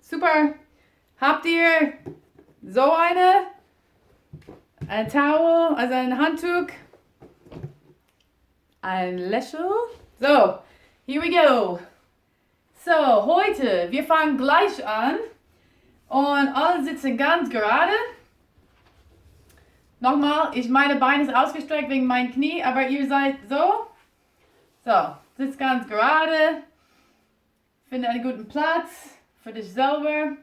Super. Habt ihr so ein Towel, also ein Handtuch, ein Lächeln? So, here we go. So, heute, wir fangen gleich an und alle sitzen ganz gerade. Nochmal, meine Beine ist ausgestreckt wegen meinem Knie, aber ihr seid so. So, sitzt ganz gerade. Finde einen guten Platz für dich selber.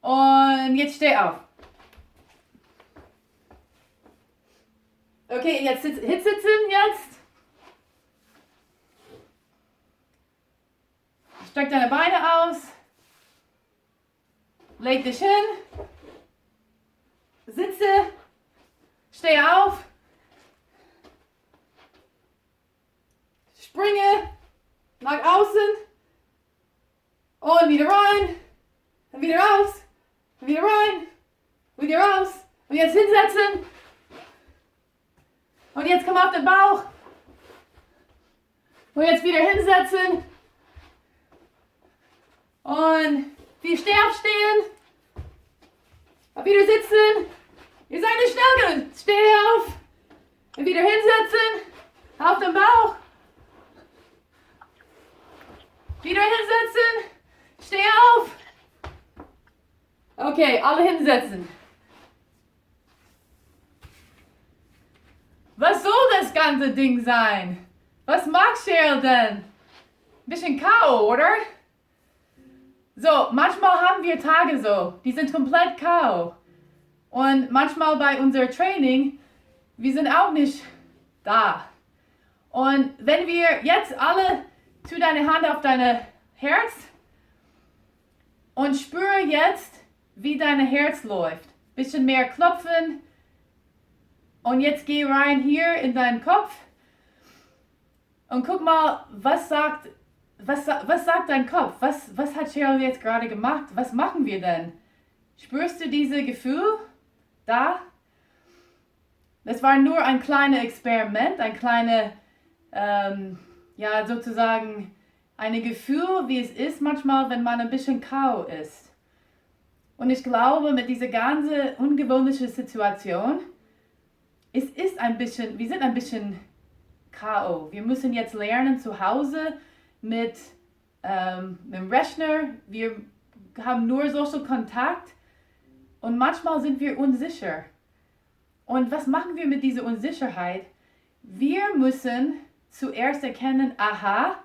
Und jetzt steh auf. Okay, jetzt sitzen jetzt. Streck deine Beine aus. Leg dich hin. Sitze. Steh auf. Springe nach außen. Und wieder rein. Und wieder raus. Und wieder rein. Und wieder raus. Und jetzt hinsetzen. Und jetzt komm auf den Bauch. Und jetzt wieder hinsetzen. Und steh aufstehen. Und wieder sitzen. Ihr seid nicht schnell genug. Steh auf. Und wieder hinsetzen. Auf den Bauch. Wieder hinsetzen. Steh auf. Okay, alle hinsetzen. Was soll das ganze Ding sein? Was mag Cheryl denn? Bisschen K.O., oder? So, manchmal haben wir Tage so, die sind komplett K.O. Und manchmal bei unserem Training, wir sind auch nicht da. Und wenn wir jetzt alle, tu deine Hand auf dein Herz und spüre jetzt, wie dein Herz läuft. Bisschen mehr klopfen. Und jetzt geh rein hier in deinen Kopf und guck mal, was sagt dein Kopf? Was hat Cheryl jetzt gerade gemacht? Was machen wir denn? Spürst du dieses Gefühl da? Das war nur ein kleines Experiment, ein kleines, sozusagen ein Gefühl, wie es ist manchmal, wenn man ein bisschen K.O. ist. Und ich glaube, mit dieser ganzen ungewöhnlichen Situation, wir sind ein bisschen K.O. Wir müssen jetzt lernen zu Hause mit dem Rechner. Wir haben nur Social Kontakt und manchmal sind wir unsicher. Und was machen wir mit dieser Unsicherheit? Wir müssen zuerst erkennen, aha,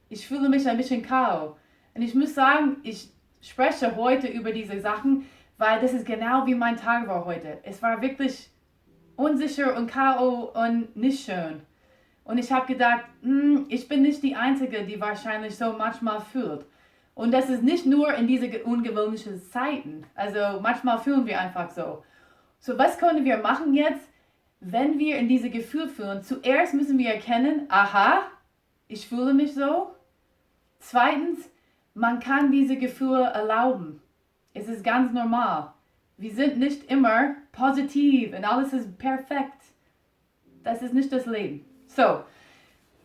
ich fühle mich ein bisschen K.O. Und ich muss sagen, ich spreche heute über diese Sachen, weil das ist genau wie mein Tag war heute. Es war wirklich unsicher und K.O. und nicht schön. Und ich habe gedacht, ich bin nicht die Einzige, die wahrscheinlich so manchmal fühlt. Und das ist nicht nur in diese ungewöhnlichen Zeiten. Also manchmal fühlen wir einfach so. So, was können wir machen jetzt, wenn wir in diese Gefühl fühlen? Zuerst müssen wir erkennen, aha, ich fühle mich so. Zweitens, man kann diese Gefühle erlauben. Es ist ganz normal. Wir sind nicht immer positiv und alles ist perfekt. Das ist nicht das Leben. So,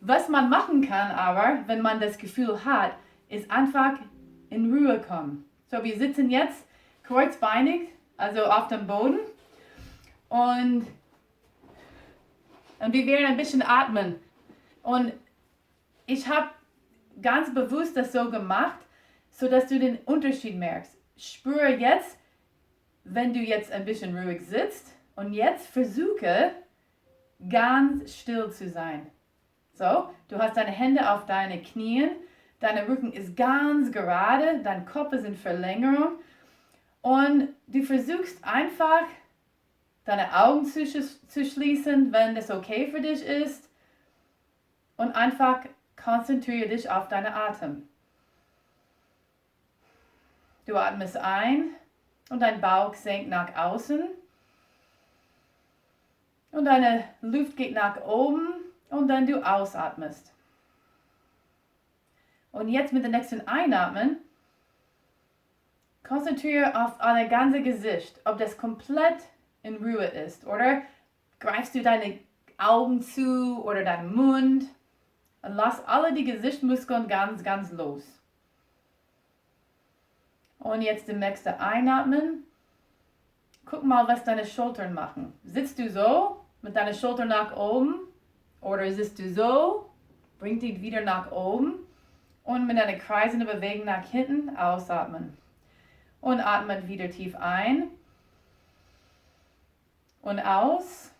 was man machen kann aber, wenn man das Gefühl hat, ist einfach in Ruhe kommen. So, wir sitzen jetzt kreuzbeinig, also auf dem Boden und wir werden ein bisschen atmen. Und ich habe ganz bewusst das so gemacht, sodass du den Unterschied merkst. Spüre jetzt, wenn du jetzt ein bisschen ruhig sitzt und jetzt versuche ganz still zu sein. So, du hast deine Hände auf deine Knien, dein Rücken ist ganz gerade, dein Kopf ist in Verlängerung und du versuchst einfach deine Augen zu schließen, wenn das okay für dich ist und einfach konzentriere dich auf deinen Atem. Du atmest ein und dein Bauch senkt nach außen und deine Luft geht nach oben und dann du ausatmest. Und jetzt mit dem nächsten Einatmen konzentriere auf dein ganzes Gesicht, ob das komplett in Ruhe ist oder greifst du deine Augen zu oder deinen Mund. Und lass alle die Gesichtsmuskeln ganz los. Und jetzt die nächste einatmen. Guck mal, was deine Schultern machen. Sitzt du so, mit deinen Schultern nach oben? Oder sitzt du so, bring die wieder nach oben. Und mit einer kreisenden Bewegung nach hinten ausatmen. Und atmen wieder tief ein. Und aus.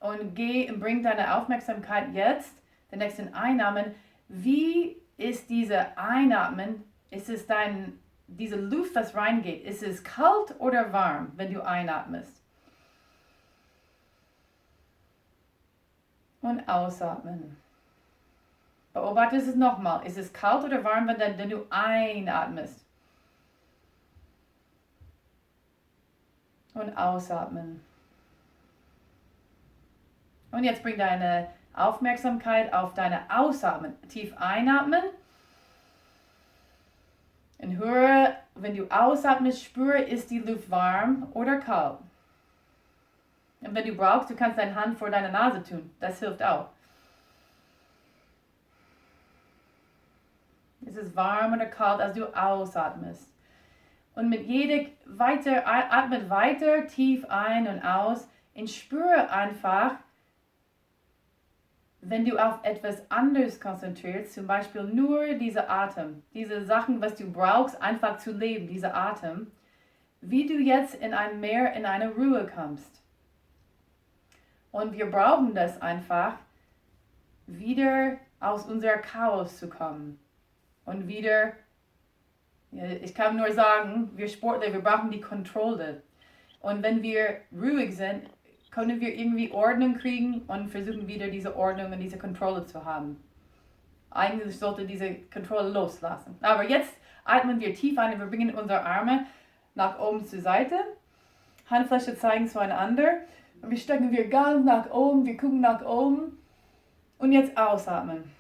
Und geh und bring deine Aufmerksamkeit jetzt, den nächsten Einatmen. Wie ist diese Einatmen? Ist es diese Luft, was reingeht? Ist es kalt oder warm, wenn du einatmest? Und ausatmen. Beobachte es nochmal. Ist es kalt oder warm, wenn du einatmest? Und ausatmen. Und jetzt bring deine Aufmerksamkeit auf deine Ausatmen. Tief einatmen. Und höre, wenn du ausatmest, spüre, ist die Luft warm oder kalt. Und wenn du brauchst, du kannst deine Hand vor deine Nase tun. Das hilft auch. Ist es warm oder kalt, als du ausatmest? Und mit atmet weiter tief ein und aus und spüre einfach, wenn du auf etwas anderes konzentrierst, zum Beispiel nur diese Atem, diese Sachen, was du brauchst, einfach zu leben, diese Atem, wie du jetzt in eine Ruhe kommst. Und wir brauchen das einfach, wieder aus unser Chaos zu kommen. Und wieder, ich kann nur sagen, wir Sportler, wir brauchen die Kontrolle. Und wenn wir ruhig sind, können wir irgendwie Ordnung kriegen und versuchen wieder diese Ordnung und diese Kontrolle zu haben. Eigentlich sollte diese Kontrolle loslassen. Aber jetzt atmen wir tief ein und wir bringen unsere Arme nach oben zur Seite. Handfläche zeigen zueinander. Und wir stecken wir ganz nach oben, wir gucken nach oben. Und jetzt ausatmen.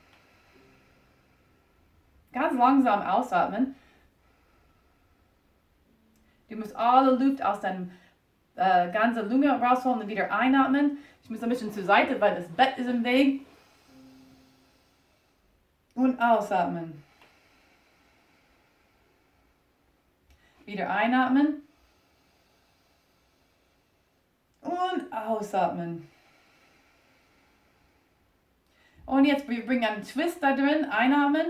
Ganz langsam ausatmen. Du musst alle Luft aus deinem ganze Lunge rausholen und wieder einatmen. Ich muss ein bisschen zur Seite, weil das Bett ist im Weg. Und ausatmen. Wieder einatmen. Und ausatmen. Und jetzt wir bringen einen Twist da drin. Einatmen.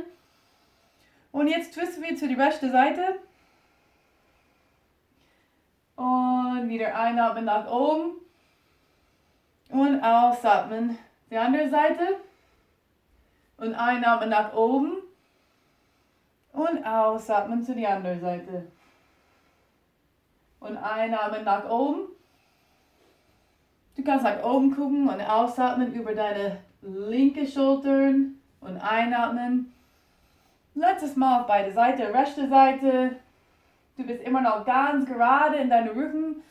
Und jetzt twisten wir zu die rechte Seite. Und wieder einatmen nach oben. Und ausatmen. Die andere Seite. Und einatmen nach oben. Und ausatmen zu der anderen Seite. Und einatmen nach oben. Du kannst nach oben gucken und ausatmen über deine linke Schultern. Und einatmen. Letztes Mal auf beide Seiten, rechte Seite. Du bist immer noch ganz gerade in deinem Rücken.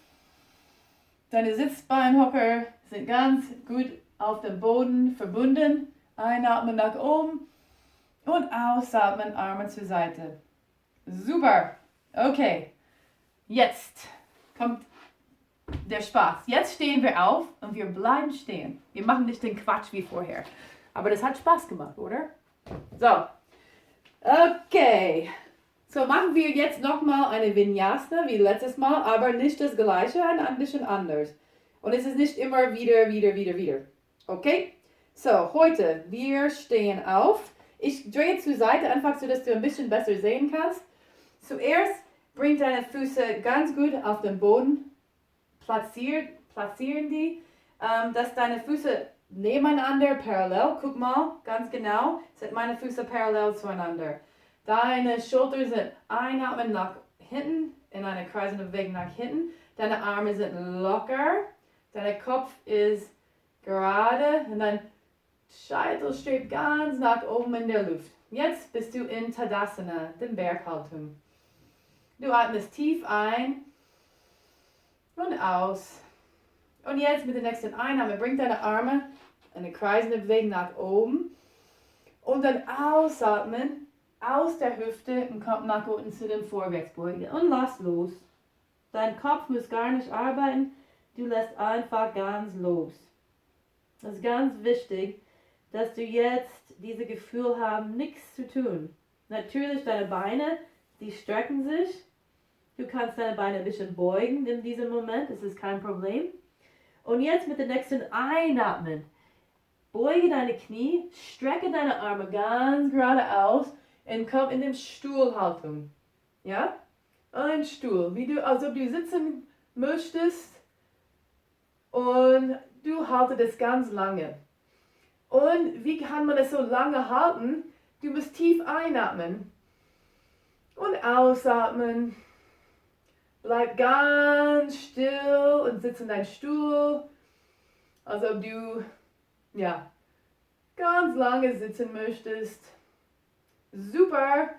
Deine Sitzbeinhocker sind ganz gut auf dem Boden verbunden. Einatmen nach oben und ausatmen, Arme zur Seite. Super. Okay. Jetzt kommt der Spaß. Jetzt stehen wir auf und wir bleiben stehen. Wir machen nicht den Quatsch wie vorher. Aber das hat Spaß gemacht, oder? So. Okay. So machen wir jetzt nochmal eine Vinyasa wie letztes Mal, aber nicht das gleiche, ein bisschen anders. Und es ist nicht immer wieder. Okay? So, heute, wir stehen auf. Ich drehe zur Seite, einfach so, dass du ein bisschen besser sehen kannst. Zuerst bring deine Füße ganz gut auf den Boden. Platzieren die, dass deine Füße nebeneinander parallel, guck mal, ganz genau, sind meine Füße parallel zueinander. Deine Schultern sind einatmen nach hinten, in eine kreisende Bewegung nach hinten. Deine Arme sind locker, dein Kopf ist gerade und dein Scheitel strebt ganz nach oben in der Luft. Jetzt bist du in Tadasana, den Berghaltung. Du atmest tief ein und aus. Und jetzt mit der nächsten Einatmen, bring deine Arme in eine kreisende Bewegung nach oben. Und dann ausatmen aus der Hüfte und kommt nach unten zu den Vorwärtsbeugen. Und lass los. Dein Kopf muss gar nicht arbeiten. Du lässt einfach ganz los. Das ist ganz wichtig, dass du jetzt dieses Gefühl hast, nichts zu tun. Natürlich, deine Beine die strecken sich. Du kannst deine Beine ein bisschen beugen in diesem Moment, das ist kein Problem. Und jetzt mit dem nächsten Einatmen. Beuge deine Knie, strecke deine Arme ganz gerade aus und komm in die Stuhlhaltung. Ja? Ein Stuhl, als ob du sitzen möchtest und du haltest das ganz lange. Und wie kann man das so lange halten? Du musst tief einatmen und ausatmen. Bleib ganz still und sitze in deinem Stuhl, als ob du ganz lange sitzen möchtest. Super.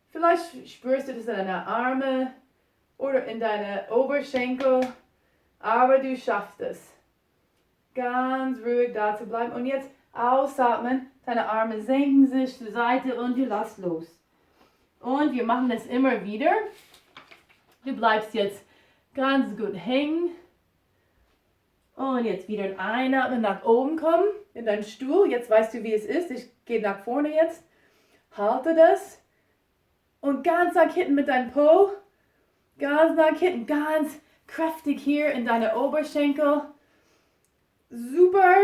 Vielleicht spürst du das in deinen Armen oder in deinen Oberschenkel, aber du schaffst es. Ganz ruhig da zu bleiben und jetzt ausatmen. Deine Arme senken sich zur Seite und du lässt los. Und wir machen das immer wieder. Du bleibst jetzt ganz gut hängen. Und jetzt wieder einatmen, nach oben kommen in deinen Stuhl. Jetzt weißt du, wie es ist. Ich gehe nach vorne jetzt. Halte das. Und ganz nach hinten mit deinem Po. Ganz nach hinten, ganz kräftig hier in deine Oberschenkel. Super.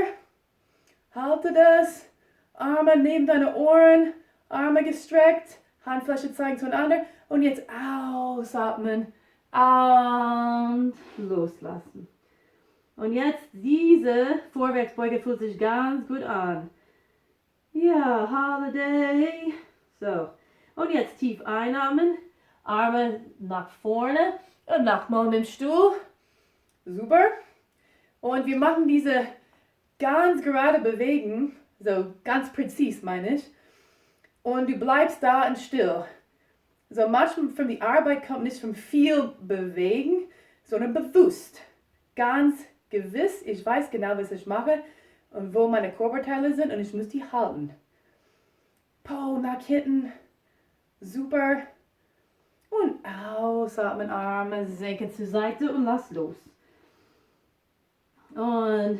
Halte das. Arme neben deine Ohren. Arme gestreckt. Handfläche zeigen zueinander. Und jetzt ausatmen. Und loslassen. Und jetzt diese Vorwärtsbeuge fühlt sich ganz gut an. Ja, Holiday. So. Und jetzt tief einatmen. Arme nach vorne und nochmal in den Stuhl. Super. Und wir machen diese ganz gerade Bewegen, so ganz präzis meine ich. Und du bleibst da und still. So manchmal von der Arbeit kommt nicht von viel Bewegen, sondern bewusst. Ganz gewiss, ich weiß genau, was ich mache und wo meine Körperteile sind und ich muss die halten. Po nach hinten. Super. Und ausatmen, Arme senken zur Seite und lass los. Und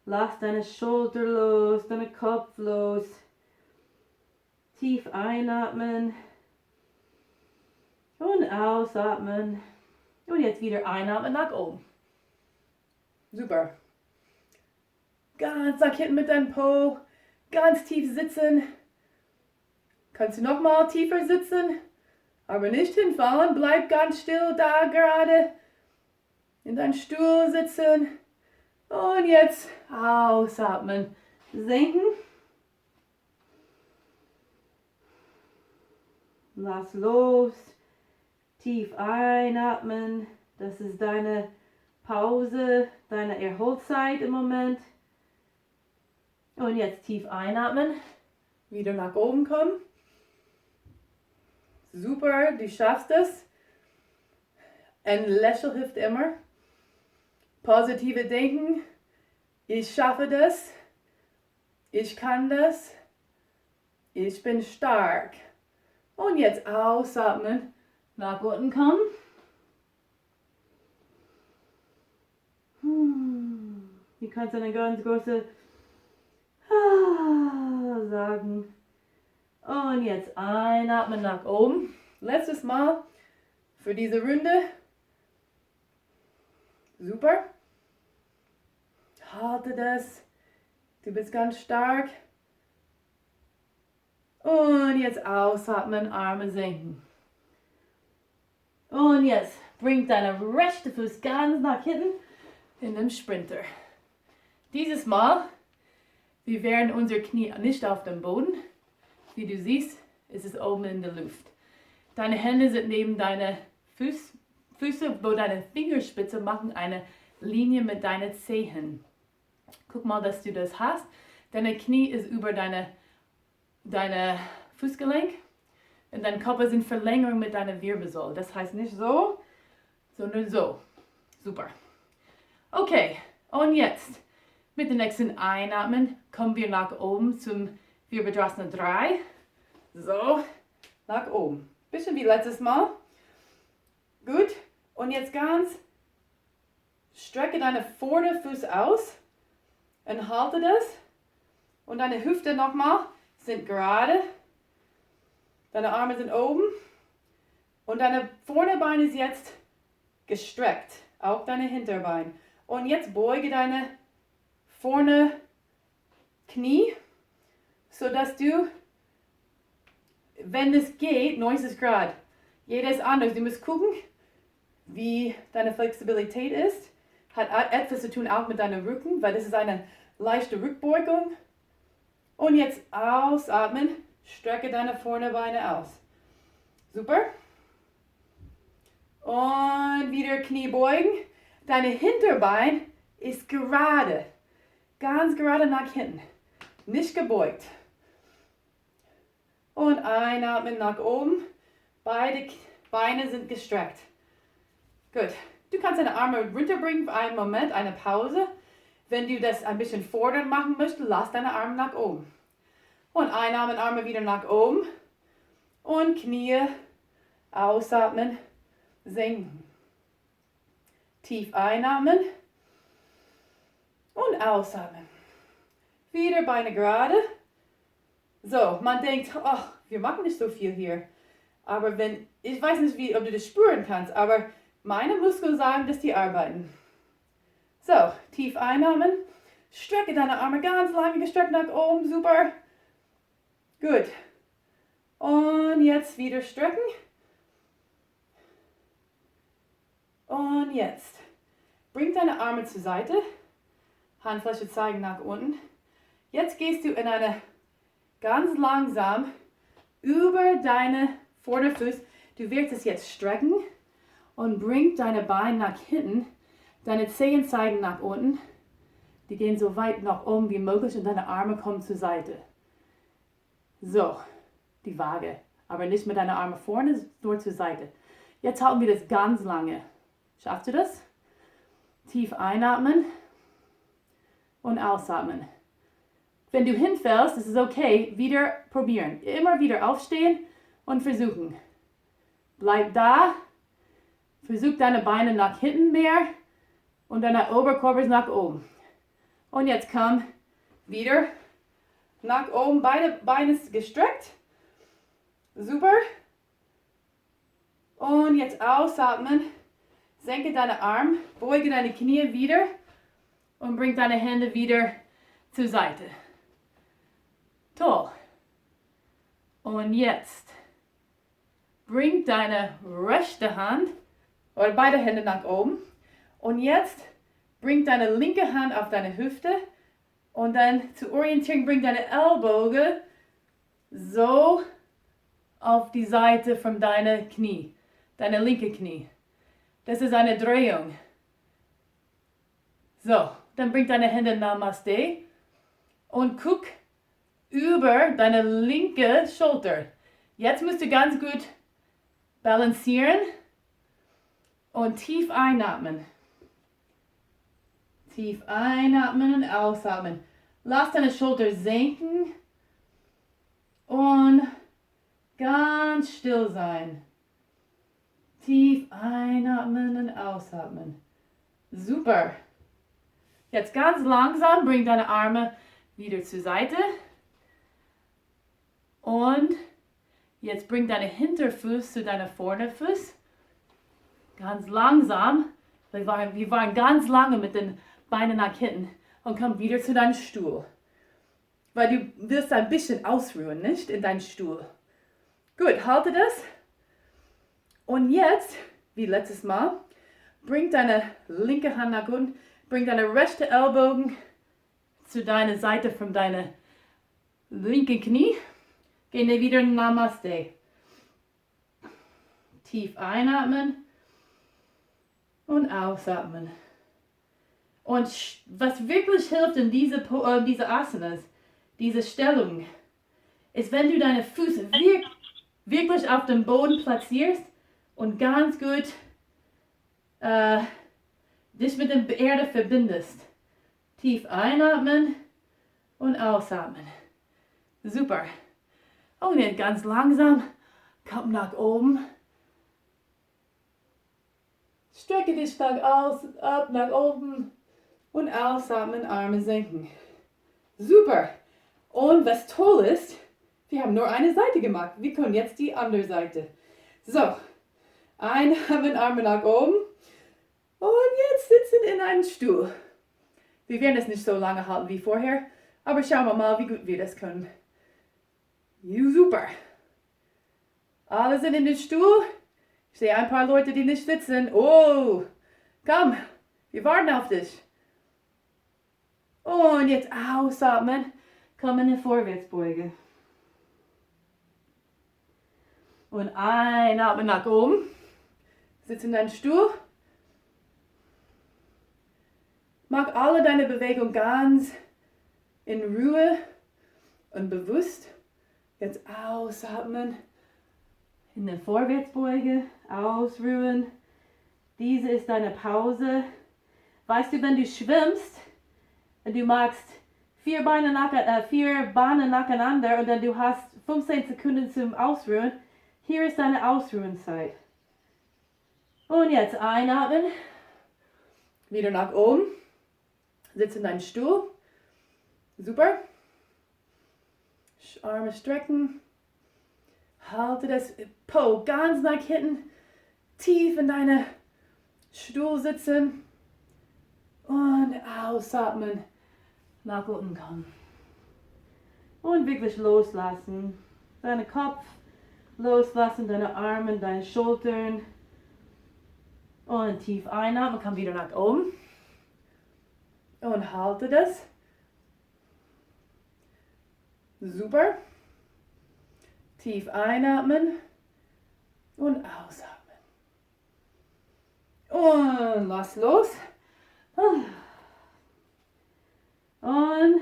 lass deine Schulter los, deinen Kopf los. Tief einatmen. Und ausatmen. Und jetzt wieder einatmen nach oben. Super. Ganz nach hinten mit deinem Po. Ganz tief sitzen. Kannst du nochmal tiefer sitzen? Aber nicht hinfallen. Bleib ganz still da gerade. In deinem Stuhl sitzen. Und jetzt ausatmen. Senken. Lass los. Tief einatmen. Das ist deine Pause, deine Erholzeit im Moment. Und jetzt tief einatmen. Wieder nach oben kommen. Super, du schaffst es. Ein Lächeln hilft immer. Positive Denken. Ich schaffe das. Ich kann das. Ich bin stark. Und jetzt ausatmen. Nach unten kommen. Du kannst eine ganz große sagen. Und jetzt einatmen nach oben. Letztes Mal für diese Runde. Super. Halte das. Du bist ganz stark. Und jetzt ausatmen, Arme senken. Und jetzt bring deinen rechten Fuß ganz nach hinten in den Sprinter. Dieses Mal, wir werden unser Knie nicht auf dem Boden. Wie du siehst, ist es oben in der Luft. Deine Hände sind neben deine Füße, wo deine Fingerspitze machen eine Linie mit deinen Zehen. Guck mal, dass du das hast. Deine Knie ist über deine Fußgelenk und dein Kopf ist in Verlängerung mit deiner Wirbelsäule. Das heißt nicht so, sondern so. Super. Okay, und jetzt mit dem nächsten Einatmen kommen wir nach oben zum Virabhadrasana 3. So, nach oben. Bisschen wie letztes Mal. Gut. Und jetzt ganz strecke deine Vorderfuß aus und halte das. Und deine Hüfte nochmal sind gerade. Deine Arme sind oben. Und deine vorne Bein ist jetzt gestreckt, auch deine Hinterbein. Und jetzt beuge deine vorne Knie, sodass du, wenn es geht, 90 Grad. Jeder ist anders. Du musst gucken, wie deine Flexibilität ist. Hat etwas zu tun auch mit deinem Rücken, weil das ist eine leichte Rückbeugung. Und jetzt ausatmen, strecke deine vorne Beine aus. Super. Und wieder Knie beugen. Deine Hinterbein ist gerade, ganz gerade nach hinten, nicht gebeugt. Und einatmen nach oben. Beide Beine sind gestreckt. Gut. Du kannst deine Arme runterbringen für einen Moment, eine Pause. Wenn du das ein bisschen fordern machen möchtest, lass deine Arme nach oben. Und einatmen, Arme wieder nach oben. Und Knie, ausatmen, senken. Tief einatmen. Und ausatmen. Wieder Beine gerade. So, man denkt, oh, wir machen nicht so viel hier. Aber ich weiß nicht, ob du das spüren kannst, aber meine Muskeln sagen, dass die arbeiten. So, tief einatmen. Strecke deine Arme ganz lange gestreckt nach oben. Super. Gut. Und jetzt wieder strecken. Und jetzt. Bring deine Arme zur Seite. Handfläche zeigen nach unten. Jetzt gehst du in eine ganz langsam über deine Vorderfuß. Du wirst es jetzt strecken und bring deine Beine nach hinten. Deine Zehen zeigen nach unten. Die gehen so weit nach oben wie möglich und deine Arme kommen zur Seite. So, die Waage. Aber nicht mit deinen Armen vorne, nur zur Seite. Jetzt halten wir das ganz lange. Schaffst du das? Tief einatmen und ausatmen. Wenn du hinfällst, ist es okay, wieder probieren. Immer wieder aufstehen und versuchen. Bleib da. Versuch deine Beine nach hinten mehr und deine Oberkörper ist nach oben. Und jetzt komm wieder nach oben. Beide Beine gestreckt. Super. Und jetzt ausatmen. Senke deine Arme, beuge deine Knie wieder und bring deine Hände wieder zur Seite. Toll. Und jetzt bring deine rechte Hand oder beide Hände nach oben. Und jetzt bring deine linke Hand auf deine Hüfte und dann zur Orientierung bring deine Ellbogen so auf die Seite von deinem Knie, deine linke Knie. Das ist eine Drehung. So, dann bring deine Hände Namaste und guck über deine linke Schulter. Jetzt musst du ganz gut balancieren und tief einatmen. Tief einatmen und ausatmen. Lass deine Schulter senken und ganz still sein. Tief einatmen und ausatmen. Super. Jetzt ganz langsam bring deine Arme wieder zur Seite. Und jetzt bring deine Hinterfuß zu deinem Vorderfuß. Ganz langsam. Wir waren ganz lange mit den Beinen nach hinten. Und komm wieder zu deinem Stuhl. Weil du willst ein bisschen ausruhen, nicht? In deinem Stuhl. Gut, halte das. Und jetzt, wie letztes Mal, bring deine linke Hand nach unten, bring deine rechte Ellbogen zu deiner Seite von deiner linken Knie. Gehen wir wieder in Namaste. Tief einatmen und ausatmen. Und was wirklich hilft in diese Asanas, diese Stellung, ist, wenn du deine Füße wirklich auf dem Boden platzierst und ganz gut dich mit der Erde verbindest. Tief einatmen und ausatmen. Super. Und jetzt ganz langsam, komm nach oben. Strecke dich stark aus, ab nach oben und ausatmen, Arme senken. Super. Und was toll ist, wir haben nur eine Seite gemacht. Wir können jetzt die andere Seite. So, Einatmen, Arme nach oben. Und jetzt sitzen in einem Stuhl. Wir werden es nicht so lange halten wie vorher, aber schauen wir mal, wie gut wir das können. Super. Alle sind in den Stuhl. Ich sehe ein paar Leute, die nicht sitzen. Oh, komm, wir warten auf dich. Und jetzt ausatmen. Komm in eine Vorwärtsbeuge. Und einatmen nach oben. Sitz in deinem Stuhl. Mach alle deine Bewegungen ganz in Ruhe und bewusst. Jetzt ausatmen. In der Vorwärtsbeuge. Ausruhen. Diese ist deine Pause. Weißt du, wenn du schwimmst und du machst 4 Bahnen nacheinander und dann du hast 15 Sekunden zum Ausruhen, hier ist deine Ausruhenzeit. Und jetzt einatmen. Wieder nach oben. Sitz in deinem Stuhl. Super. Arme strecken. Halte das Po ganz nach hinten. Tief in deinen Stuhl sitzen. Und ausatmen. Nach unten kommen. Und wirklich loslassen. Deinen Kopf loslassen, deine Arme, deine Schultern. Und tief einatmen, komm wieder nach oben. Und halte das. Super. Tief einatmen. Und ausatmen. Und lass los. Und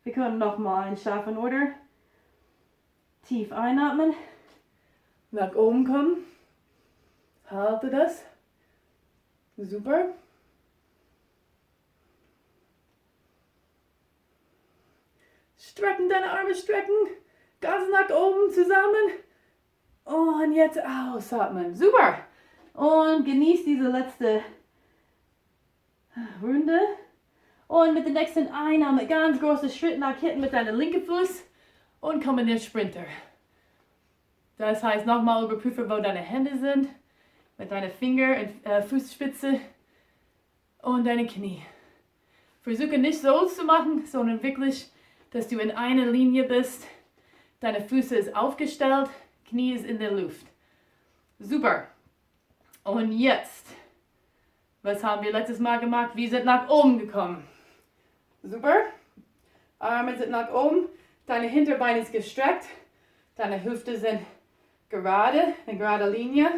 wir können nochmal einschaffen, oder? Tief einatmen. Nach oben kommen. Halte das. Super. Strecken, deine Arme strecken. Ganz nach oben zusammen. Und jetzt ausatmen. Super. Und genieß diese letzte Runde. Und mit dem nächsten Einatmen ganz großer Schritt nach hinten mit deinem linken Fuß. Und komm in den Sprinter. Das heißt, nochmal überprüfe, wo deine Hände sind. Mit deinen Finger und Fußspitze. Und deine Knie. Versuche nicht so zu machen, sondern wirklich, dass du in einer Linie bist. Deine Füße ist aufgestellt, Knie ist in der Luft. Super. Und jetzt, was haben wir letztes Mal gemacht? Wir sind nach oben gekommen. Super. Arme sind nach oben. Deine Hinterbeine ist gestreckt. Deine Hüfte sind gerade, eine gerade Linie.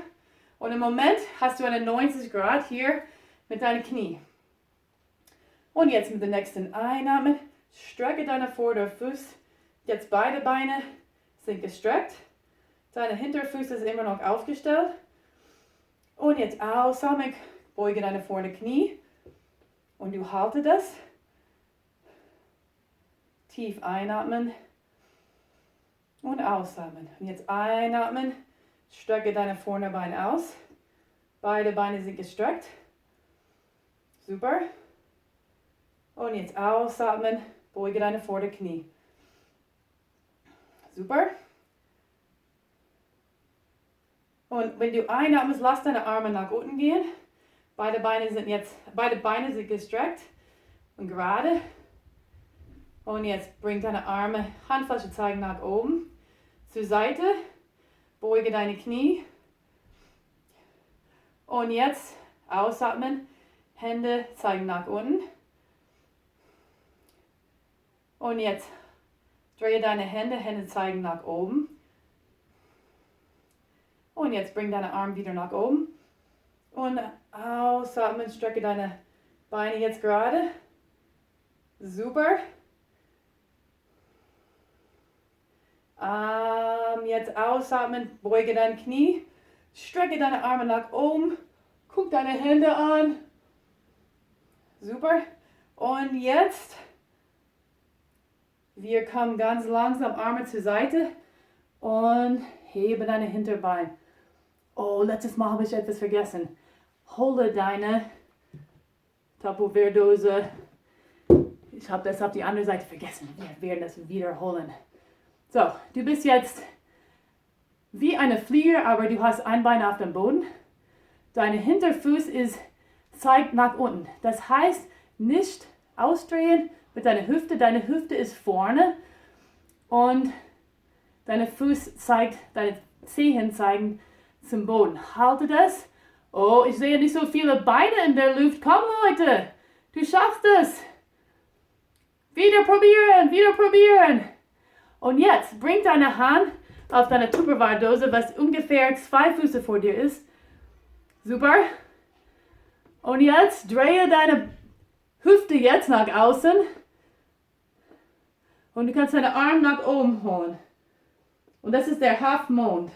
Und im Moment hast du eine 90 Grad hier mit deinen Knie. Und jetzt mit dem nächsten Einatmen, strecke deinen Vorderfuß. Jetzt beide Beine sind gestreckt. Deine Hinterfuß ist immer noch aufgestellt. Und jetzt ausatmen, beuge deine vorne Knie. Und du halte das. Tief einatmen. Und ausatmen. Und jetzt einatmen, strecke deine vorne Bein aus. Beide Beine sind gestreckt. Super. Und jetzt ausatmen, beuge deine vorne Knie. Super. Und wenn du einatmest, lass deine Arme nach unten gehen. Beide Beine sind gestreckt und gerade. Und jetzt bring deine Arme, Handfläche zeigen nach oben, zur Seite. Beuge deine Knie. Und jetzt ausatmen, Hände zeigen nach unten. Und jetzt drehe deine Hände zeigen nach oben. Und jetzt bring deine Arme wieder nach oben. Und ausatmen, strecke deine Beine jetzt gerade. Super. Jetzt ausatmen, beuge dein Knie. Strecke deine Arme nach oben. Guck deine Hände an. Super. Und jetzt, wir kommen ganz langsam Arme zur Seite und hebe deine Hinterbein. Oh, letztes Mal habe ich etwas vergessen. Hole deine Tupperware-Dose. Ich habe das auf die andere Seite vergessen. Wir werden das wiederholen. So, du bist jetzt wie eine Fliege, aber du hast ein Bein auf dem Boden. Dein Hinterfuß zeigt nach unten. Das heißt, nicht ausdrehen mit deiner Hüfte. Deine Hüfte ist vorne und deine deine Zehen zeigen zum Boden. Halte das. Oh, ich sehe nicht so viele Beine in der Luft. Komm, Leute, du schaffst es. Wieder probieren, wieder probieren. Und jetzt bring deine Hand auf deine Tupperware-Dose, was ungefähr 2 Füße vor dir ist. Super. Und jetzt drehe deine Hüfte jetzt nach außen. Und du kannst deine Arme nach oben holen. Und das ist der Halbmond.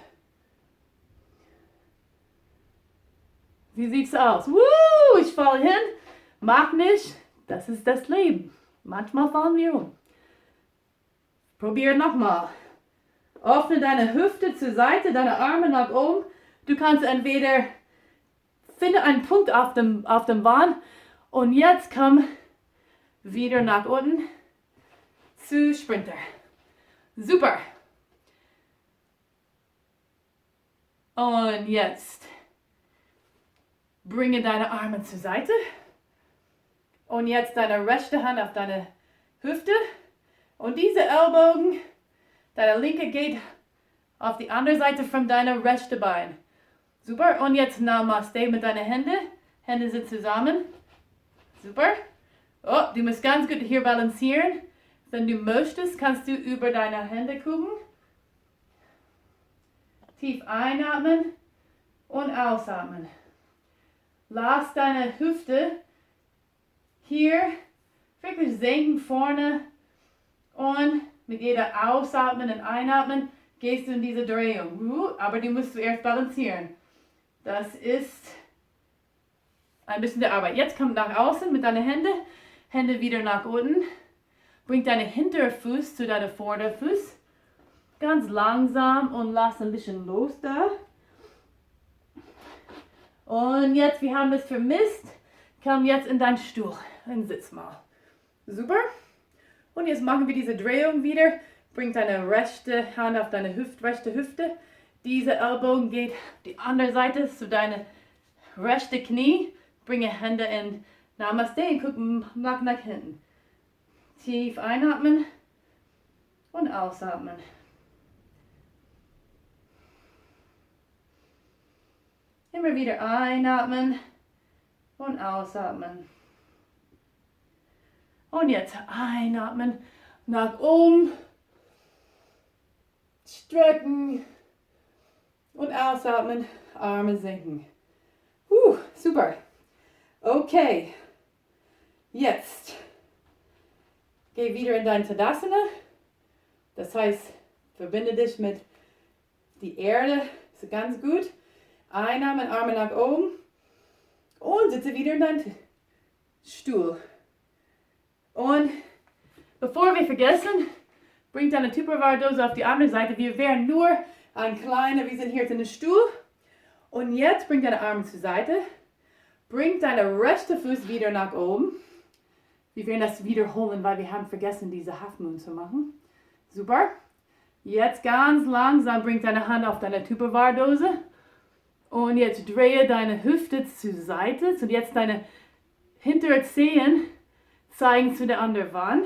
Wie sieht's aus? Woo, ich falle hin. Mach nicht. Das ist das Leben. Manchmal fallen wir um. Probier nochmal. Öffne deine Hüfte zur Seite, deine Arme nach oben. Du kannst entweder finde einen Punkt auf dem Wand und jetzt komm wieder nach unten zu Sprinter. Super. Und jetzt bringe deine Arme zur Seite und jetzt deine rechte Hand auf deine Hüfte und diese Ellbogen, deine linke geht auf die andere Seite von deinem rechten Bein. Super. Und jetzt Namaste mit deinen Händen. Hände sind zusammen. Super. Oh, du musst ganz gut hier balancieren. Wenn du möchtest, kannst du über deine Hände gucken. Tief einatmen und ausatmen. Lass deine Hüfte hier wirklich senken vorne und mit jeder Ausatmen und Einatmen gehst du in diese Drehung. Aber die musst du erst balancieren. Das ist ein bisschen der Arbeit. Jetzt komm nach außen mit deinen Händen. Hände wieder nach unten. Bring deinen Hinterfuß zu deinem Vorderfuß. Ganz langsam und lass ein bisschen los da. Und jetzt, wir haben es vermisst. Komm jetzt in deinen Stuhl und sitz mal. Super. Und jetzt machen wir diese Drehung wieder. Bring deine rechte Hand auf deine rechte Hüfte. Diese Ellbogen geht auf die andere Seite zu deine rechte Knie. Bringe Hände in Namaste und guck nach hinten. Tief einatmen und ausatmen. Immer wieder einatmen und ausatmen. Und jetzt einatmen, nach oben, strecken und ausatmen, Arme senken. Super. Okay, jetzt geh wieder in dein Tadasana. Das heißt, verbinde dich mit der Erde, ist ganz gut. Einatmen, Arme nach oben und sitze wieder in deinen Stuhl. Und bevor wir vergessen, bring deine Tupperware-Dose auf die andere Seite. Wir wären nur ein kleiner, wir sind hier in den Stuhl. Und jetzt bring deine Arme zur Seite. Bring deinen rechten Fuß wieder nach oben. Wir werden das wiederholen, weil wir haben vergessen, diese Half Moon zu machen. Super. Jetzt ganz langsam bring deine Hand auf deine Tupperware-Dose. Und jetzt drehe deine Hüfte zur Seite. Und jetzt deine hinteren Zehen zeigen zu der anderen Wand.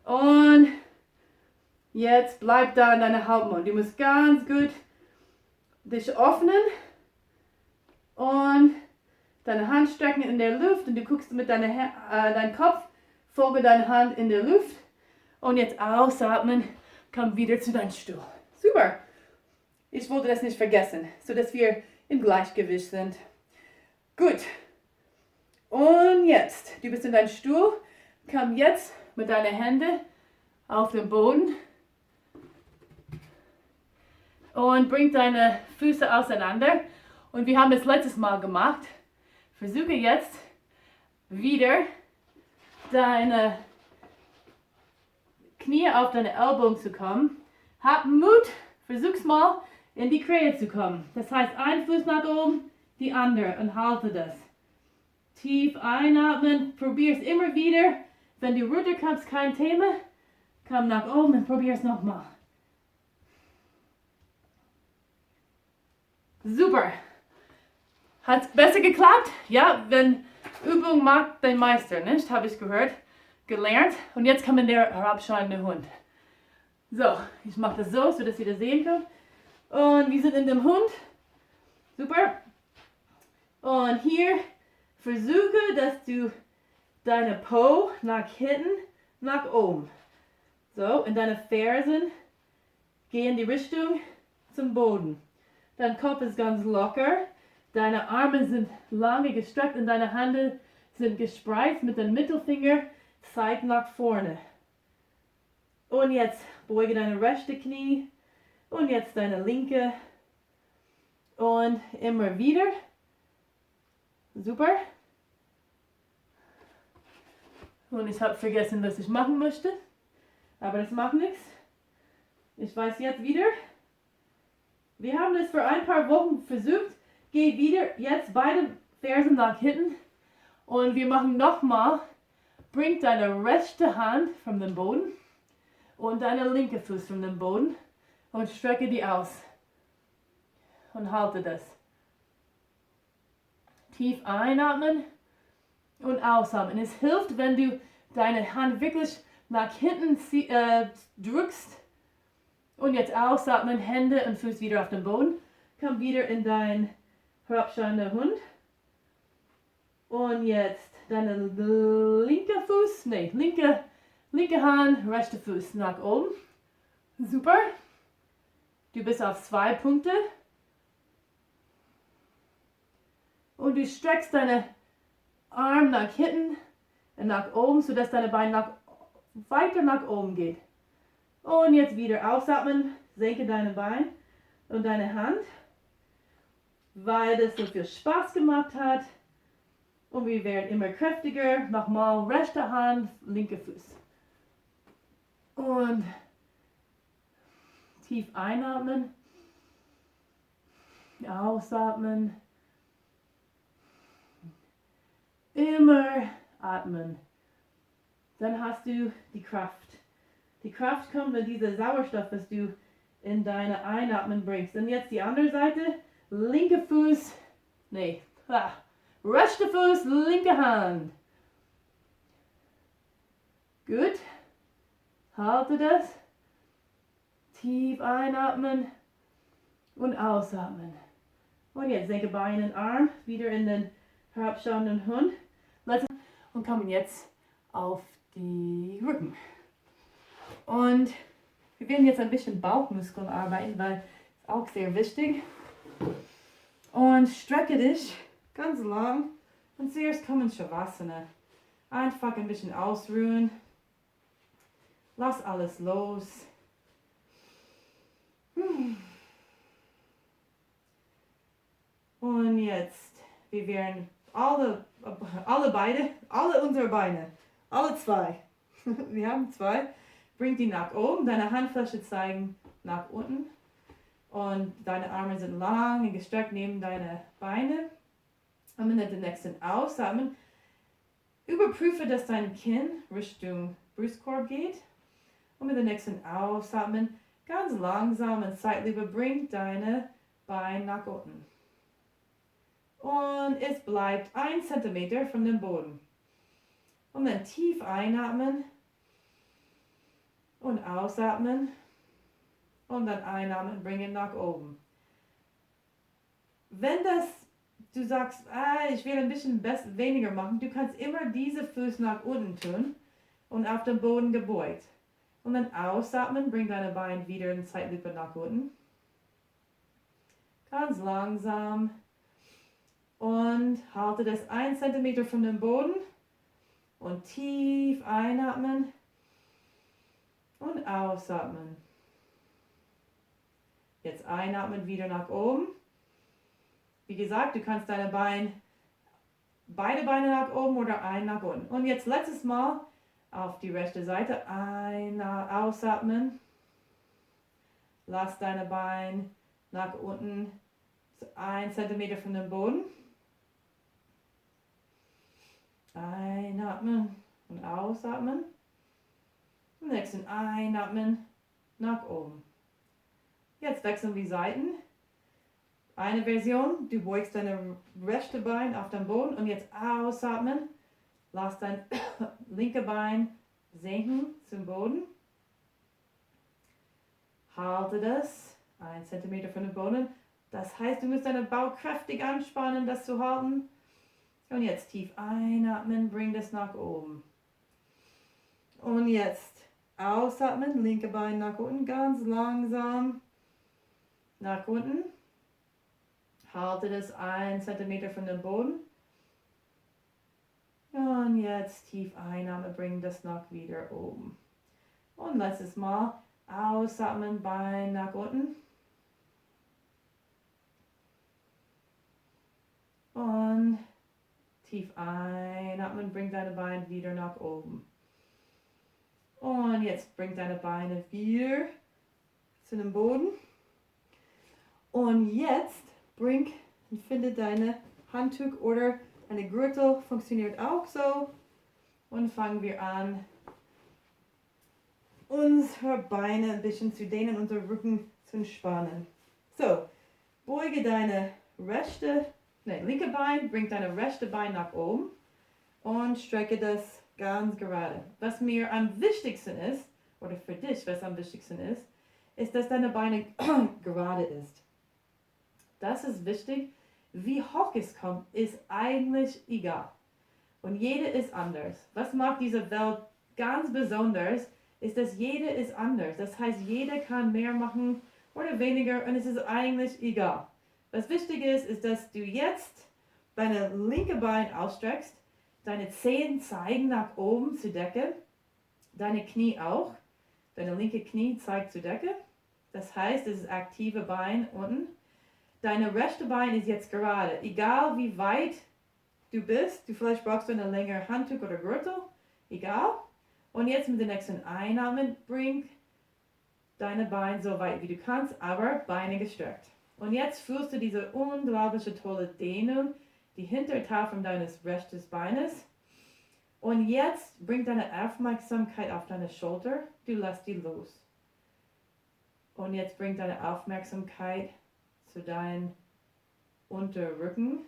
Und jetzt bleib da in deiner Halbmond. Du musst ganz gut dich öffnen und deine Hand strecken in der Luft und du guckst mit deinem Kopf, folge deine Hand in der Luft und jetzt ausatmen, komm wieder zu deinem Stuhl. Super. Ich wollte das nicht vergessen, sodass wir im Gleichgewicht sind. Gut. Und jetzt, du bist in deinem Stuhl, komm jetzt mit deinen Händen auf den Boden und bring deine Füße auseinander. Und wir haben das letztes Mal gemacht. Versuche jetzt wieder deine Knie auf deine Ellbogen zu kommen. Hab Mut, versuch's mal in die Krähe zu kommen. Das heißt, ein Fuß nach oben, die andere und halte das. Tief einatmen, probier es immer wieder. Wenn du runterkommst, kein Thema. Komm nach oben und probier es nochmal. Super. Hat es besser geklappt? Ja, wenn Übung macht den Meister, nicht? Habe ich gehört, gelernt. Und jetzt kommt der herabschauende Hund. So, ich mache das so, dass ihr das sehen könnt. Und wir sind in dem Hund. Super. Und hier versuche, dass du deine Po nach hinten, nach oben. So, und deine Fersen gehen in die Richtung zum Boden. Dein Kopf ist ganz locker. Deine Arme sind lange gestreckt und deine Hände sind gespreizt mit dem Mittelfinger, zeig nach vorne. Und jetzt beuge deine rechte Knie und jetzt deine linke. Und immer wieder. Super. Und ich habe vergessen, was ich machen möchte. Aber das macht nichts. Ich weiß jetzt wieder. Wir haben das für ein paar Wochen versucht. Geh wieder jetzt beide Fersen nach hinten. Und wir machen nochmal. Bring deine rechte Hand von dem Boden. Und deine linke Fuß von dem Boden. Und strecke die aus. Und halte das. Tief einatmen und ausatmen. Es hilft, wenn du deine Hand wirklich nach hinten drückst. Und jetzt ausatmen, Hände und Fuß wieder auf den Boden. Komm wieder in dein herabschauender Hund. Und jetzt deine linke Fuß, linke Hand, rechte Fuß nach oben. Super. Du bist auf 2 Punkte. Und du streckst deine Arme nach hinten und nach oben, sodass deine Beine weiter nach oben geht. Und jetzt wieder ausatmen, senke deine Beine und deine Hand, weil das so viel Spaß gemacht hat. Und wir werden immer kräftiger. Nochmal rechte Hand, linke Fuß. Und tief einatmen, ausatmen. Immer atmen. Dann hast du die Kraft. Die Kraft kommt mit diesem Sauerstoff, was du in deine Einatmen bringst. Und jetzt die andere Seite. Linke Fuß. Rechte Fuß, linke Hand. Gut. Halte das. Tief einatmen und ausatmen. Und jetzt senke Beine und Arm wieder in den herabschauenden Hund. Und kommen jetzt auf die Rücken. Und wir werden jetzt ein bisschen Bauchmuskeln arbeiten, weil es auch sehr wichtig. Und strecke dich ganz lang. Und zuerst kommen Shavasana. Einfach ein bisschen ausruhen. Lass alles los. Und jetzt, wir werden alle unsere Beine, alle 2. Wir haben 2. Bring die nach oben, deine Handfläche zeigen nach unten. Und deine Arme sind lang und gestreckt neben deine Beine. Und mit dem nächsten Ausatmen, überprüfe, dass dein Kinn Richtung Brustkorb geht. Und mit dem nächsten Ausatmen, ganz langsam und Zeitlupe, bring deine Beine nach unten. Und es bleibt 1 Zentimeter von dem Boden. Und dann tief einatmen und ausatmen. Und dann einatmen, bringen nach oben. Wenn du sagst, ich will ein bisschen weniger machen, du kannst immer diese Fuß nach unten tun und auf dem Boden gebeugt. Und dann ausatmen, bring deine Beine wieder in Zeitlupe nach unten. Ganz langsam. Und halte das 1 Zentimeter von dem Boden. Und tief einatmen. Und ausatmen. Jetzt einatmen, wieder nach oben. Wie gesagt, du kannst beide Beine nach oben oder ein nach unten. Und jetzt letztes Mal auf die rechte Seite. Ausatmen. Lass deine Beine nach unten. 1 Zentimeter von dem Boden. Einatmen und ausatmen. Und nächsten einatmen nach oben. Jetzt wechseln die Seiten. Eine Version, du beugst deine rechte Bein auf den Boden und jetzt ausatmen. Lass dein linke Bein sinken zum Boden. Halte das 1 Zentimeter von dem Boden. Das heißt, du musst deinen Bauch kräftig anspannen, das zu halten. Und jetzt tief einatmen, bring das nach oben. Und jetzt ausatmen, linke Bein nach unten, ganz langsam nach unten. Halte das 1 Zentimeter von dem Boden. Und jetzt tief einatmen, bring das nach wieder oben. Und letztes Mal ausatmen, Bein nach unten. Und tief einatmen, bring deine Beine wieder nach oben. Und jetzt bring deine Beine wieder zu dem Boden. Und jetzt bring und finde deine Handtuch oder eine Gürtel, funktioniert auch so. Und fangen wir an, unsere Beine ein bisschen zu dehnen, unser Rücken zu entspannen. So, beuge deine linke Bein, bring deine rechte Bein nach oben und strecke das ganz gerade. Was mir am wichtigsten ist, oder für dich, was am wichtigsten ist, dass deine Beine gerade ist. Das ist wichtig. Wie hoch es kommt, ist eigentlich egal. Und jeder ist anders. Was macht diese Welt ganz besonders, ist, dass jeder ist anders. Das heißt, jeder kann mehr machen oder weniger und es ist eigentlich egal. Was wichtig ist, dass du jetzt deine linke Bein ausstreckst, deine Zehen zeigen nach oben zur Decke, deine Knie auch. Deine linke Knie zeigt zur Decke. Das heißt, es ist aktive Bein unten. Deine rechte Bein ist jetzt gerade. Egal wie weit du bist, vielleicht brauchst du eine längere Handtuch oder Gürtel. Egal. Und jetzt mit dem nächsten Einatmen, bring deine Beine so weit wie du kannst, aber Beine gestreckt. Und jetzt fühlst du diese unglaubliche tolle Dehnung, die Hinterteil von deines rechten Beines. Und jetzt bring deine Aufmerksamkeit auf deine Schulter, du lässt die los. Und jetzt bring deine Aufmerksamkeit zu deinem Unterrücken,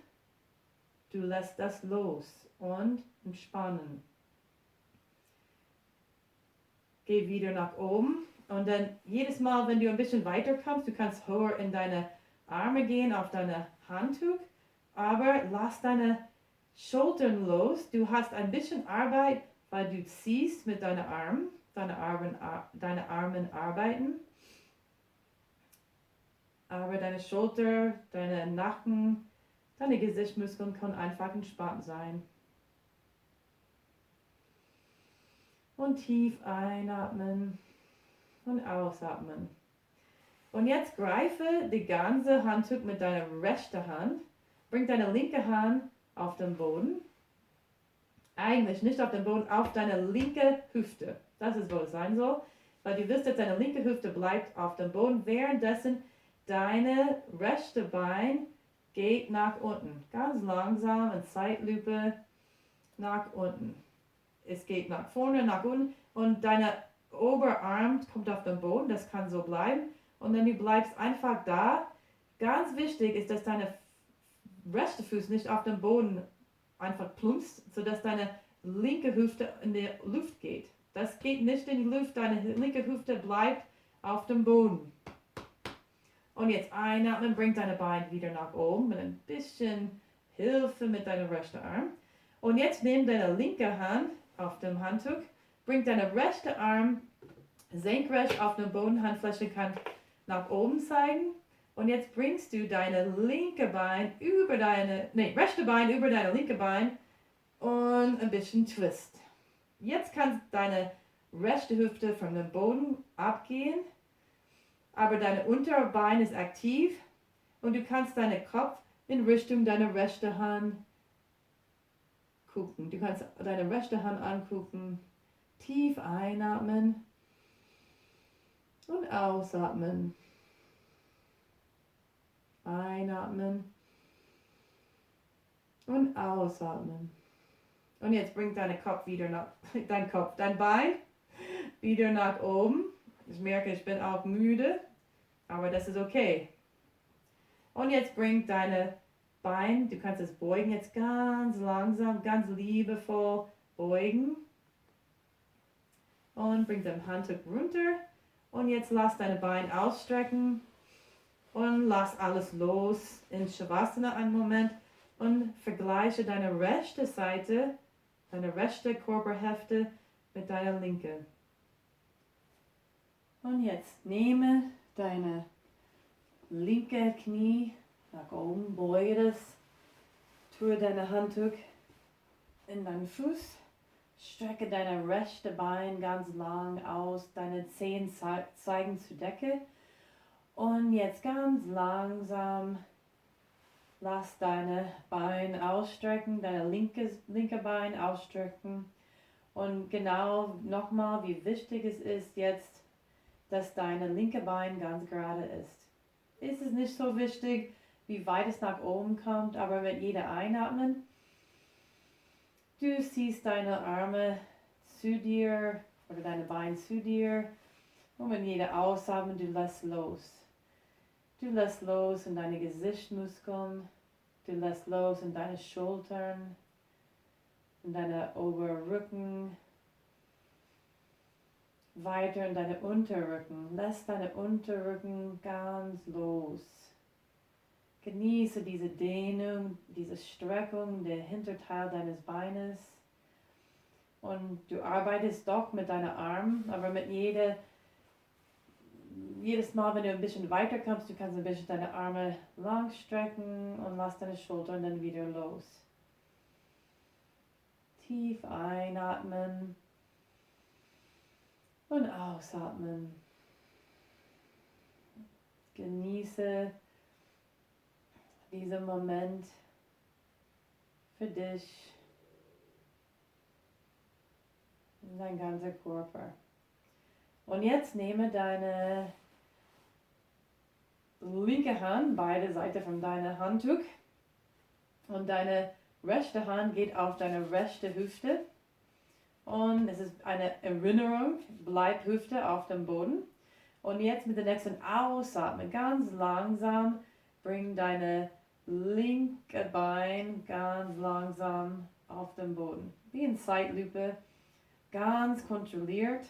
du lässt das los und entspannen. Geh wieder nach oben und dann jedes Mal, wenn du ein bisschen weiter kommst, du kannst höher in deine Arme gehen, auf deine Handtuch, aber lass deine Schultern los. Du hast ein bisschen Arbeit, weil du ziehst mit deinen Armen, deine Armen arbeiten. Aber deine Schulter, deine Nacken, deine Gesichtsmuskeln können einfach entspannt sein. Und tief einatmen und ausatmen. Und jetzt greife die ganze Handtuch mit deiner rechten Hand. Bring deine linke Hand auf den Boden. Eigentlich nicht auf den Boden, auf deine linke Hüfte. Das ist, wo es sein soll. Weil du willst, dass deine linke Hüfte bleibt auf dem Boden. Währenddessen deine rechte Bein geht nach unten. Ganz langsam in Zeitlupe nach unten. Es geht nach vorne, nach unten und dein Oberarm kommt auf den Boden, das kann so bleiben. Und dann du bleibst einfach da. Ganz wichtig ist, dass deine rechte Fuß nicht auf den Boden einfach plumpst, sodass deine linke Hüfte in die Luft geht. Das geht nicht in die Luft, deine linke Hüfte bleibt auf dem Boden. Und jetzt einatmen, bring deine Beine wieder nach oben mit ein bisschen Hilfe mit deinem rechten Arm. Und jetzt nimm deine linke Hand auf dem Handtuch, bring deine rechte Arm senkrecht auf den Boden, Handfläche kann nach oben zeigen. Und jetzt bringst du deine rechte Bein über deine linke Bein und ein bisschen Twist. Jetzt kannst deine rechte Hüfte von dem Boden abgehen, aber dein Unterbein ist aktiv und du kannst deinen Kopf in Richtung deiner rechten Hand gucken. Du kannst deine rechte Hand angucken, tief einatmen und ausatmen. Einatmen und ausatmen. Und jetzt bring dein Bein wieder nach oben. Ich merke, ich bin auch müde, aber das ist okay. Und jetzt bring deine Beine, du kannst es beugen, jetzt ganz langsam, ganz liebevoll beugen. Und bring dein Handtuch runter. Und jetzt lass deine Beine ausstrecken. Und lass alles los in Shavasana einen Moment. Und vergleiche deine rechte Seite, deine rechte Körperhälfte mit deiner linken. Und jetzt nehme deine linke Knie nach oben, beuge das, tue deine Handtuch in deinen Fuß, strecke deine rechte Bein ganz lang aus, deine Zehen zeigen zur Decke und jetzt ganz langsam lass deine Bein ausstrecken, deine linke Bein ausstrecken und genau nochmal, wie wichtig es ist jetzt, dass deine linke Bein ganz gerade ist. Ist es nicht so wichtig, wie weit es nach oben kommt, aber mit jeder Einatmen, du ziehst deine Arme zu dir oder deine Beine zu dir und mit jeder Ausatmen, du lässt los. Du lässt los in deine Gesichtsmuskeln, du lässt los in deine Schultern, in deine Oberrücken, weiter in deine Unterrücken. Lass deine Unterrücken ganz los. Genieße diese Dehnung, diese Streckung der Hinterteil deines Beines. Und du arbeitest doch mit deinen Armen, aber mit jedes Mal, wenn du ein bisschen weiter kommst, du kannst ein bisschen deine Arme lang strecken und lass deine Schultern dann wieder los. Tief einatmen und ausatmen. Genieße diesen Moment für dich und dein ganzer Körper. Und jetzt nehme deine linke Hand, beide Seiten von deinem Handtuch und deine rechte Hand geht auf deine rechte Hüfte und es ist eine Erinnerung, bleib Hüfte auf dem Boden. Und jetzt mit der nächsten Ausatmen ganz langsam bring deine linke Bein ganz langsam auf den Boden. Wie in Zeitlupe, ganz kontrolliert.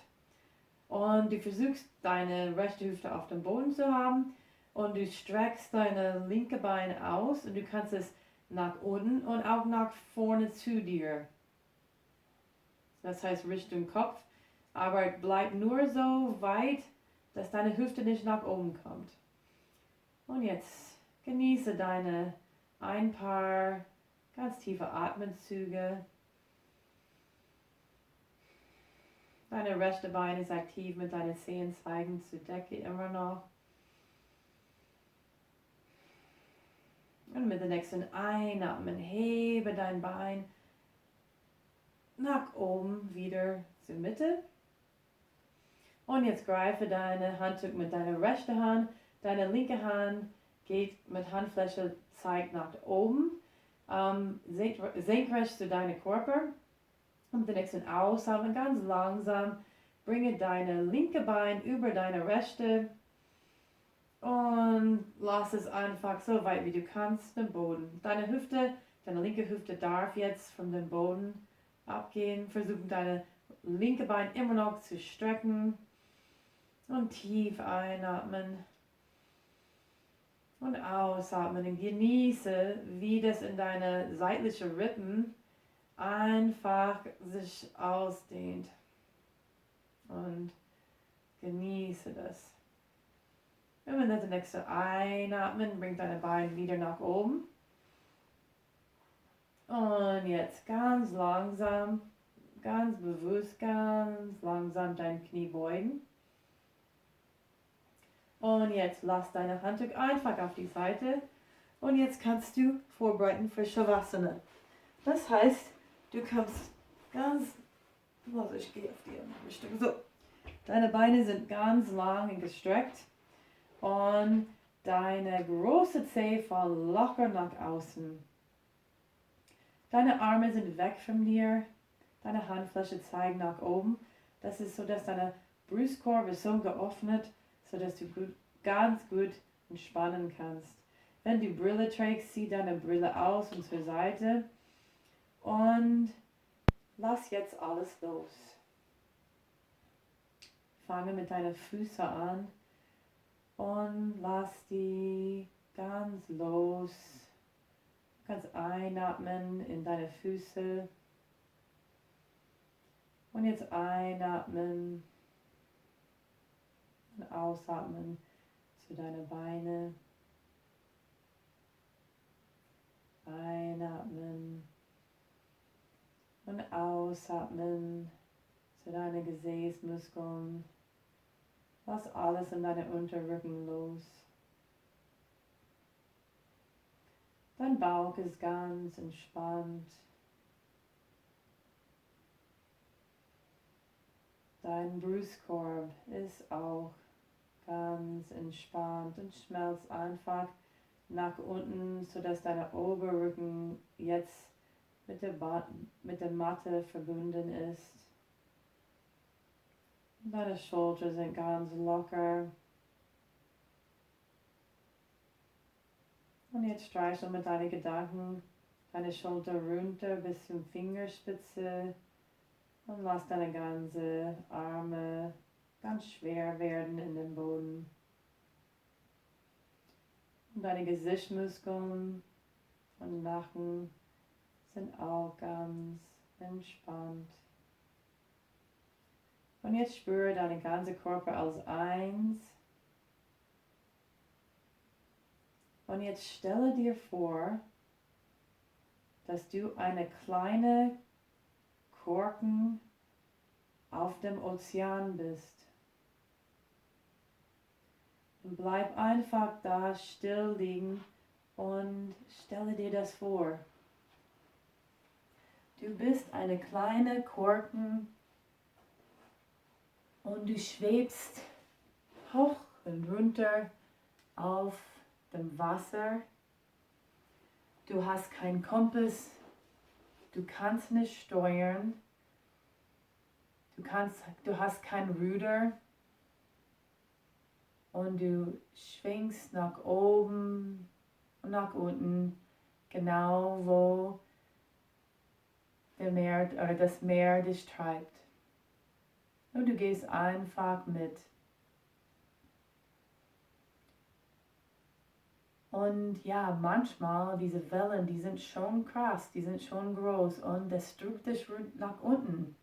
Und du versuchst deine rechte Hüfte auf dem Boden zu haben und du streckst deine linke Bein aus und du kannst es nach unten und auch nach vorne zu dir. Das heißt Richtung Kopf, aber bleib nur so weit, dass deine Hüfte nicht nach oben kommt. Und jetzt genieße deine ein paar ganz tiefe Atemzüge. Deine rechte Bein ist aktiv mit deinen Zehen zeigen zur Decke immer noch. Und mit der nächsten Einatmen hebe dein Bein nach oben wieder zur Mitte. Und jetzt greife deine Handtuch mit deiner rechten Hand. Deine linke Hand geht mit Handfläche zeigt nach oben. Senkrecht zu deinem Körper. Und mit der nächsten Ausatmen ganz langsam bringe deine linke Bein über deine rechte und lass es einfach so weit wie du kannst den Boden. Deine linke Hüfte darf jetzt von dem Boden abgehen. Versuchen deine linke Bein immer noch zu strecken und tief einatmen und ausatmen und genieße, wie das in deine seitlichen Rippen einfach sich ausdehnt und genieße das. Und wenn das nächste Einatmen bringt deine Beine wieder nach oben. Und jetzt ganz langsam, ganz bewusst, ganz langsam dein Knie beugen. Und jetzt lass deine Handtuch einfach auf die Seite. Und jetzt kannst du vorbereiten für Shavasana. Das heißt, du kommst ganz, also ich gehe auf die andere Richtung. So, deine Beine sind ganz lang und gestreckt. Und deine große Zehe fällt locker nach außen. Deine Arme sind weg von dir. Deine Handfläche zeigen nach oben. Das ist so, dass deine Brustkorb ist so geöffnet, sodass du ganz gut entspannen kannst. Wenn du Brille trägst, zieh deine Brille aus und zur Seite und lass jetzt alles los. Fange mit deinen Füßen an und lass die ganz los. Du kannst einatmen in deine Füße und jetzt einatmen und ausatmen zu deinen Beinen. Einatmen und ausatmen zu deinen Gesäßmuskeln. Lass alles in deinen Unterrücken los. Dein Bauch ist ganz entspannt. Dein Brustkorb ist auch ganz entspannt und schmelzt einfach nach unten, sodass dein Oberrücken jetzt mit der Matte verbunden ist. Deine Schultern sind ganz locker. Und jetzt streichel mit deinen Gedanken deine Schulter runter bis zum Fingerspitze und lass deine ganzen Arme ganz schwer werden in den Boden. Und deine Gesichtsmuskeln und Nacken sind auch ganz entspannt. Und jetzt spüre deinen ganzen Körper als eins. Und jetzt stelle dir vor, dass du eine kleine Korken auf dem Ozean bist. Und bleib einfach da still liegen und stelle dir das vor. Du bist eine kleine Korken und du schwebst hoch und runter auf dem Wasser. Du hast keinen Kompass, du kannst nicht steuern, du hast kein Ruder und du schwingst nach oben und nach unten, genau wo das Meer dich treibt. Und du gehst einfach mit. Und ja, manchmal diese Wellen, die sind schon krass, die sind schon groß und das drückt dich nach unten.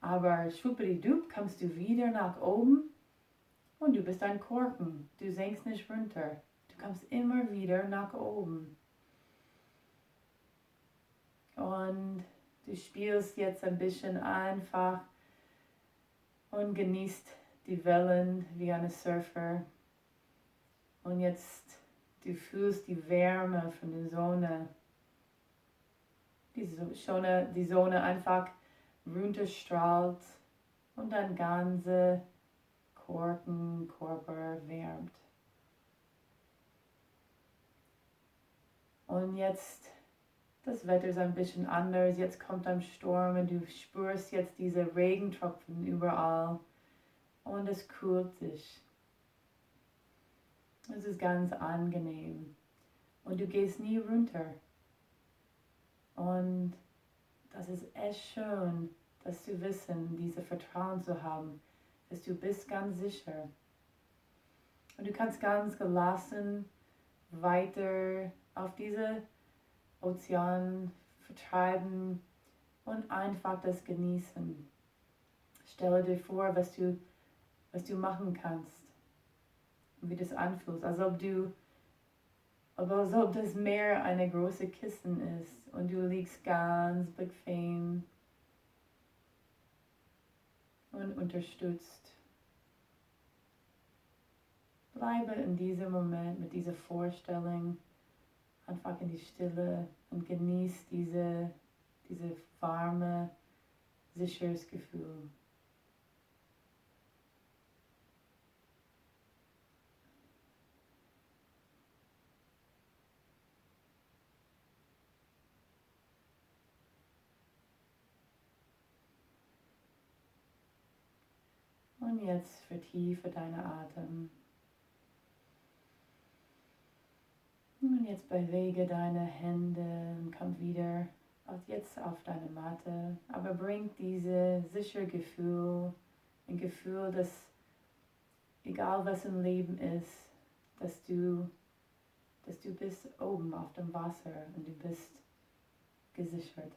Aber schwuppdiwupp kommst du wieder nach oben und du bist ein Korken. Du sinkst nicht runter. Du kommst immer wieder nach oben. Und du spielst jetzt ein bisschen einfach und genießt die Wellen wie ein Surfer. Und jetzt du fühlst die Wärme von der Sonne. Die Sonne einfach runterstrahlt und dein ganzer Körper wärmt. Und jetzt, das Wetter ist ein bisschen anders. Jetzt kommt ein Sturm und du spürst jetzt diese Regentropfen überall. Und es kühlt dich. Es ist ganz angenehm. Und du gehst nie runter. Und das ist echt schön, das zu wissen, diese Vertrauen zu haben, dass du bist ganz sicher. Und du kannst ganz gelassen weiter auf diese Ozean vertreiben und einfach das genießen. Stelle dir vor, was du machen kannst und wie das anfühlt, als ob das Meer eine große Kissen ist und du liegst ganz bequem und unterstützt. Bleibe in diesem Moment mit dieser Vorstellung einfach in die Stille und genieß diese warme, sicheres Gefühl. Und jetzt vertiefe deinen Atem. Und jetzt bewege deine Hände und komm wieder jetzt auf deine Matte. Aber bring dieses sichere Gefühl, ein Gefühl, dass egal was im Leben ist, dass du bist oben auf dem Wasser und du bist gesichert.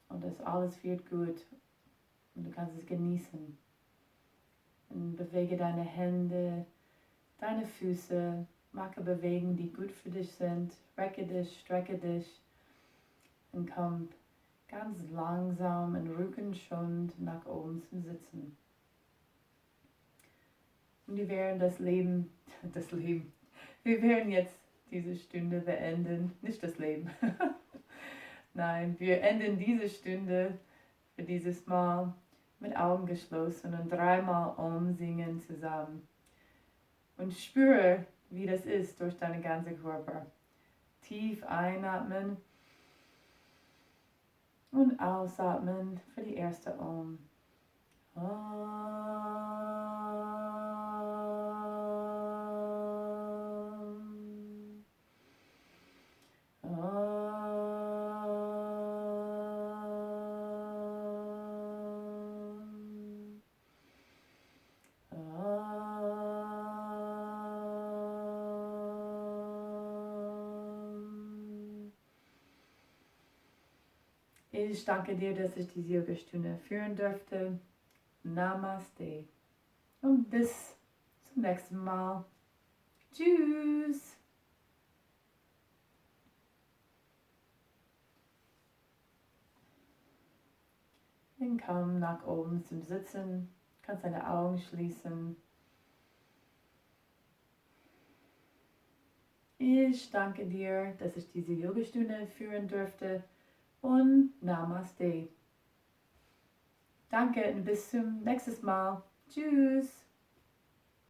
Und das alles wird gut und du kannst es genießen. Und bewege deine Hände, deine Füße, mache Bewegungen, die gut für dich sind. Recke dich, strecke dich und komm ganz langsam und rückenschonend nach oben zum Sitzen. Und wir werden wir werden jetzt diese Stunde beenden, nicht das Leben. Nein, wir enden diese Stunde für dieses Mal mit Augen geschlossen und 3-mal umsingen zusammen. Und spüre, wie das ist durch deinen ganzen Körper. Tief einatmen und ausatmen für die erste Om. Ich danke dir, dass ich diese Yogastunde führen durfte. Namaste. Und bis zum nächsten Mal. Tschüss. Dann komm nach oben zum Sitzen. Kannst deine Augen schließen. Ich danke dir, dass ich diese Yogastunde führen durfte. Und Namaste. Danke und bis zum nächsten Mal. Tschüss.